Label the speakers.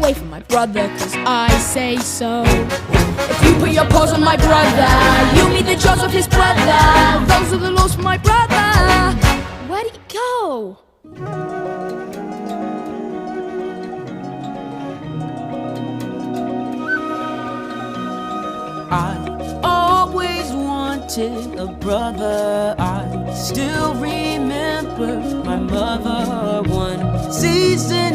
Speaker 1: away from my brother, 'cause I say so. If you put your paws on my brother, you'll meet the jaws of his brother. Those are the laws for my brother. Where'd he go?
Speaker 2: I always wanted a brother. I still remember my mother one season.